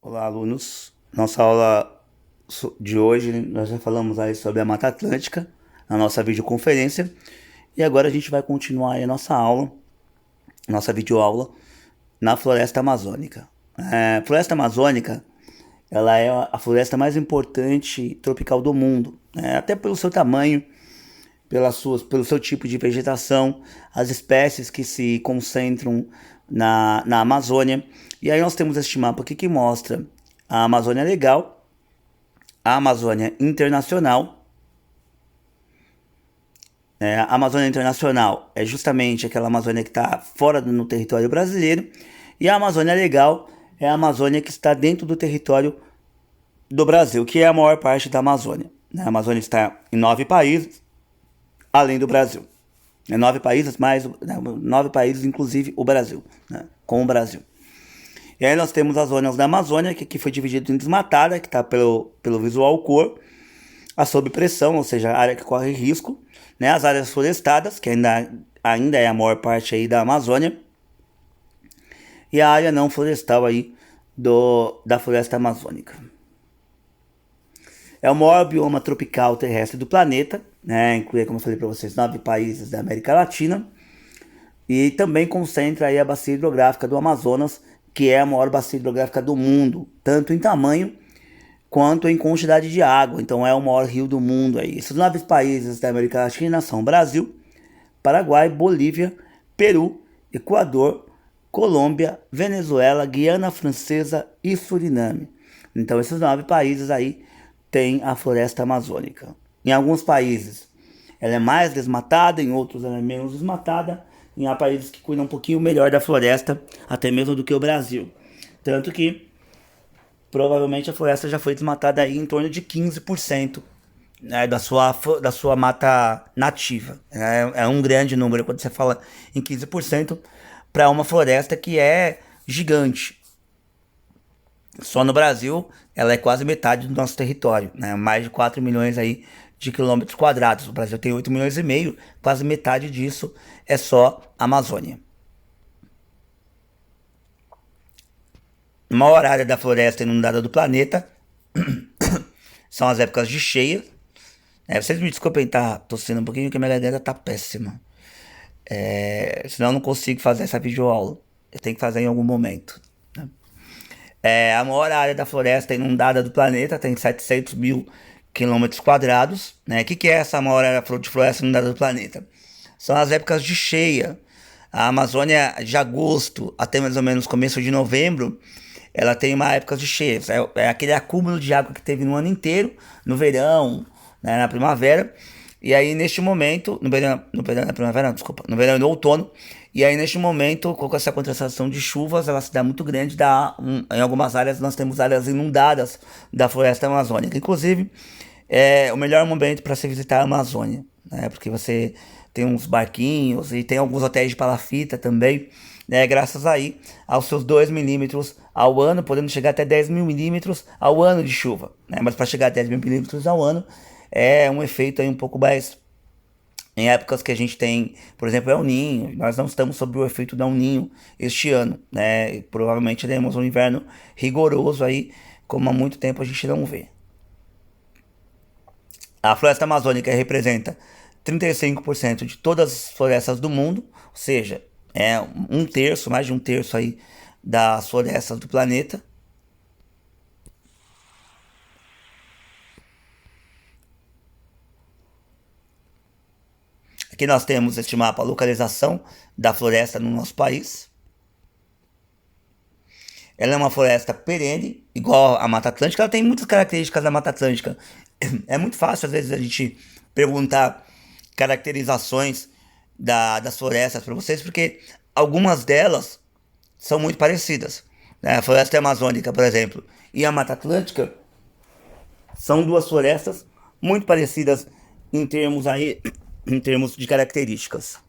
Olá, alunos. Nossa aula de hoje, nós já falamos aí sobre a Mata Atlântica, na nossa videoconferência. E agora a gente vai continuar aí a nossa aula, nossa videoaula, na Floresta Amazônica. Floresta Amazônica, ela é a floresta mais importante tropical do mundo, né? Até pelo seu tamanho, pelo seu tipo de vegetação, as espécies que se concentram na Amazônia. E aí nós temos este mapa aqui que mostra a Amazônia Legal, a Amazônia Internacional. A Amazônia Internacional é justamente aquela Amazônia que está fora no território brasileiro, e a Amazônia Legal é a Amazônia que está dentro do território do Brasil, que é a maior parte da Amazônia. A Amazônia está em 9 países, além do Brasil. 9 países, mais 9 países, inclusive o Brasil, né? Com o Brasil. E aí nós temos as zonas da Amazônia, que aqui foi dividido em desmatada, que está pelo visual cor, a sob pressão, ou seja, a área que corre risco, né? As áreas florestadas, que ainda é a maior parte aí da Amazônia, e a área não florestal aí da floresta amazônica. É o maior bioma tropical terrestre do planeta, né? Inclui, como eu falei para vocês, 9 países da América Latina, e também concentra aí a bacia hidrográfica do Amazonas, que é a maior bacia hidrográfica do mundo, tanto em tamanho quanto em quantidade de água. Então é o maior rio do mundo aí. Esses 9 países da América Latina são Brasil, Paraguai, Bolívia, Peru, Equador, Colômbia, Venezuela, Guiana Francesa e Suriname. Então esses 9 países aí têm a floresta amazônica. Em alguns países ela é mais desmatada, em outros ela é menos desmatada. E há países que cuidam um pouquinho melhor da floresta, até mesmo do que o Brasil. Tanto que provavelmente a floresta já foi desmatada aí em torno de 15%, né, da sua mata nativa. É um grande número quando você fala em 15% para uma floresta que é gigante. Só no Brasil ela é quase metade do nosso território, né? Mais de 4 milhões aí de quilômetros quadrados. O Brasil tem 8 milhões e meio, quase metade disso é só Amazônia. A maior área da floresta inundada do planeta são as épocas de cheia. Vocês me desculpem, tá tossindo um pouquinho, que minha garganta tá péssima. Senão eu não consigo fazer essa videoaula. Eu tenho que fazer em algum momento. A maior área da floresta inundada do planeta tem 700 mil quilômetros quadrados, né? O que é essa maior área de floresta inundada do planeta? São as épocas de cheia. A Amazônia, de agosto até mais ou menos começo de novembro, ela tem uma época de cheia. É aquele acúmulo de água que teve no ano inteiro, no verão, né, na primavera. E aí, neste momento, no verão, na primavera, não, desculpa, no verão e no outono, e aí, neste momento, com essa concentração de chuvas, ela se dá muito grande, em algumas áreas, nós temos áreas inundadas da floresta amazônica. Inclusive, é o melhor momento para se visitar a Amazônia, né, porque você tem uns barquinhos e tem alguns hotéis de palafita também, né, graças aí aos seus 2 milímetros ao ano, podendo chegar até 10 mil milímetros ao ano de chuva, né, mas para chegar a 10 mil milímetros ao ano, é um efeito aí um pouco mais em épocas que a gente tem, por exemplo, El Niño. Nós não estamos sob o efeito do El Niño este ano, né? E provavelmente teremos um inverno rigoroso aí, como há muito tempo a gente não vê. A floresta amazônica representa 35% de todas as florestas do mundo, ou seja, é um terço, mais de um terço aí das florestas do planeta. Aqui nós temos este mapa, a localização da floresta no nosso país. Ela é uma floresta perene, igual a Mata Atlântica. Ela tem muitas características da Mata Atlântica. É muito fácil, às vezes, a gente perguntar caracterizações das florestas para vocês, porque algumas delas são muito parecidas, né? A floresta amazônica, por exemplo, e a Mata Atlântica são duas florestas muito parecidas em termos de características.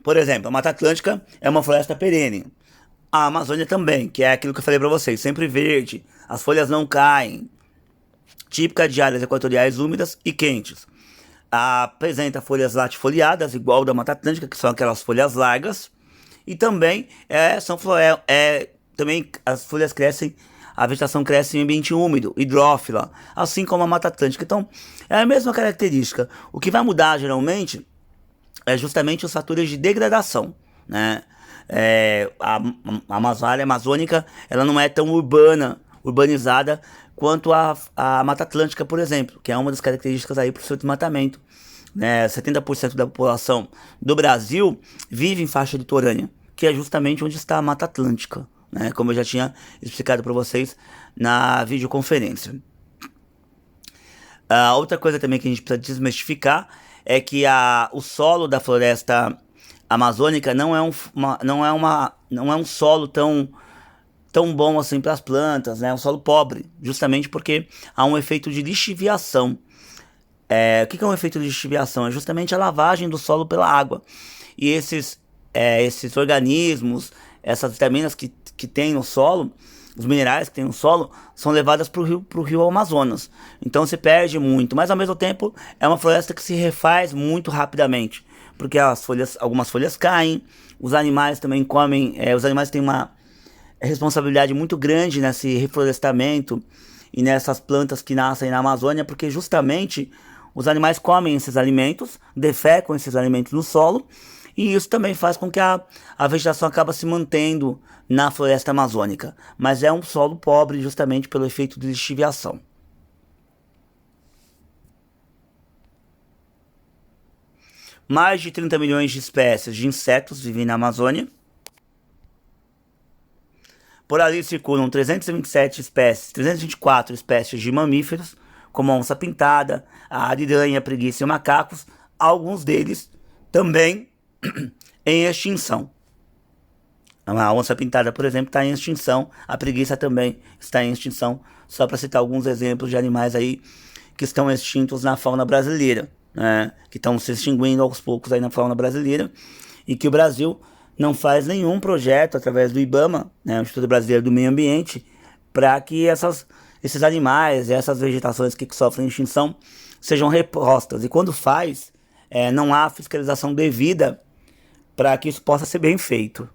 Por exemplo, a Mata Atlântica é uma floresta perene. A Amazônia também, que é aquilo que eu falei para vocês, sempre verde, as folhas não caem. típica de áreas equatoriais úmidas e quentes. Apresenta folhas latifoliadas, igual da Mata Atlântica, que são aquelas folhas largas. E também, também as folhas crescem, a vegetação cresce em ambiente úmido, hidrófila, assim como a Mata Atlântica. Então, é a mesma característica. O que vai mudar, geralmente, é justamente os fatores de degradação, né? A Amazônia amazônica, ela não é tão urbanizada quanto a Mata Atlântica, por exemplo, que é uma das características aí para o seu desmatamento, né? 70% da população do Brasil vive em faixa litorânea, que é justamente onde está a Mata Atlântica, né? Como eu já tinha explicado para vocês na videoconferência. Outra coisa também que a gente precisa desmistificar é que o solo da floresta amazônica não é um solo tão bom assim para as plantas, né? É um solo pobre, justamente porque há um efeito de lixiviação. O que é um efeito de lixiviação? É justamente a lavagem do solo pela água. E esses organismos, essas vitaminas que tem no solo, os minerais que tem no solo, são levadas para o rio Amazonas. Então se perde muito, mas ao mesmo tempo é uma floresta que se refaz muito rapidamente, porque algumas folhas caem, os animais também comem, os animais têm uma responsabilidade muito grande nesse reflorestamento e nessas plantas que nascem na Amazônia, porque justamente os animais comem esses alimentos, defecam esses alimentos no solo, e isso também faz com que a vegetação acaba se mantendo na floresta amazônica. Mas é um solo pobre justamente pelo efeito de lixiviação. Mais de 30 milhões de espécies de insetos vivem na Amazônia. Por ali circulam 324 espécies de mamíferos, como a onça-pintada, a ariranha, a preguiça e macacos, alguns deles também em extinção. A onça-pintada, por exemplo, está em extinção, a preguiça também está em extinção, só para citar alguns exemplos de animais aí que estão extintos na fauna brasileira, né? Que estão se extinguindo aos poucos aí na fauna brasileira, e que o Brasil não faz nenhum projeto através do IBAMA, né, o Instituto Brasileiro do Meio Ambiente, para que esses animais, essas vegetações que sofrem extinção sejam repostas. E quando faz, não há fiscalização devida para que isso possa ser bem feito.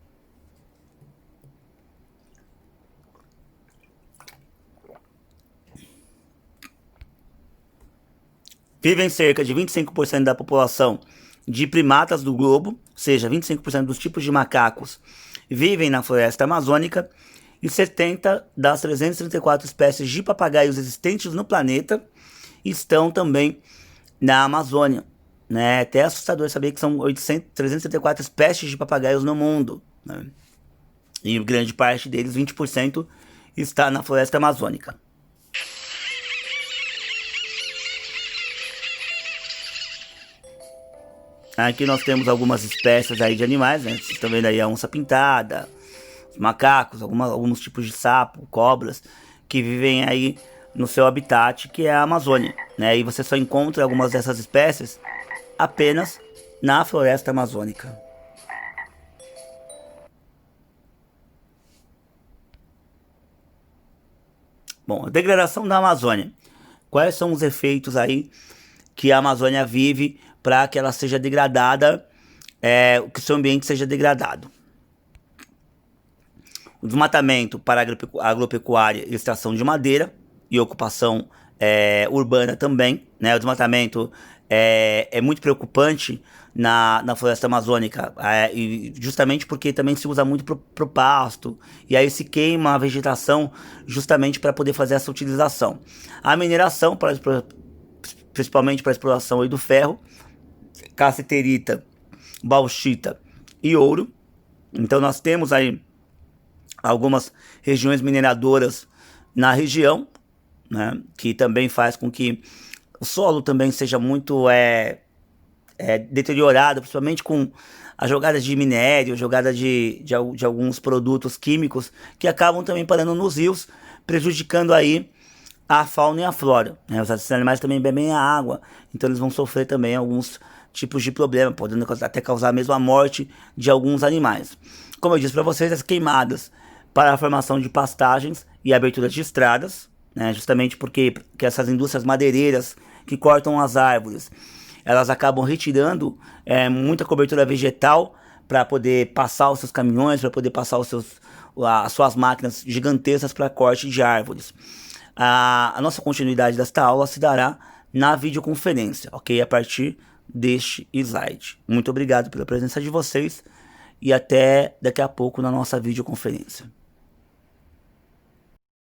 Vivem cerca de 25% da população de primatas do globo, ou seja, 25% dos tipos de macacos vivem na floresta amazônica, e 70 das 334 espécies de papagaios existentes no planeta estão também na Amazônia, né? É até assustador saber que são 334 espécies de papagaios no mundo, né? E grande parte deles, 20%, está na floresta amazônica. Aqui nós temos algumas espécies aí de animais, né? Vocês estão vendo aí a onça-pintada, os macacos, alguns tipos de sapo, cobras, que vivem aí no seu habitat, que é a Amazônia, né? E você só encontra algumas dessas espécies apenas na floresta amazônica. Bom, a degradação da Amazônia. Quais são os efeitos aí que a Amazônia vive para que ela seja degradada, que o seu ambiente seja degradado? O desmatamento para agropecuária e extração de madeira e ocupação urbana também, né? O desmatamento é muito preocupante na floresta amazônica, e justamente porque também se usa muito pro pasto, e aí se queima a vegetação justamente para poder fazer essa utilização. A mineração, principalmente para a exploração aí do ferro, cassiterita, bauxita e ouro. Então nós temos aí algumas regiões mineradoras na região, né, que também faz com que o solo também seja muito deteriorado, principalmente com a jogada de minério, jogada de alguns produtos químicos que acabam também parando nos rios, prejudicando aí a fauna e a flora, né? Os animais também bebem a água, então eles vão sofrer também alguns tipos de problema, podendo até causar mesmo a morte de alguns animais. Como eu disse para vocês, as queimadas para a formação de pastagens e abertura de estradas, né? Justamente porque que essas indústrias madeireiras que cortam as árvores, elas acabam retirando muita cobertura vegetal para poder passar os seus caminhões, para poder passar as suas máquinas gigantescas para corte de árvores. A nossa continuidade desta aula se dará na videoconferência, ok? A partir deste slide. Muito obrigado pela presença de vocês e até daqui a pouco na nossa videoconferência.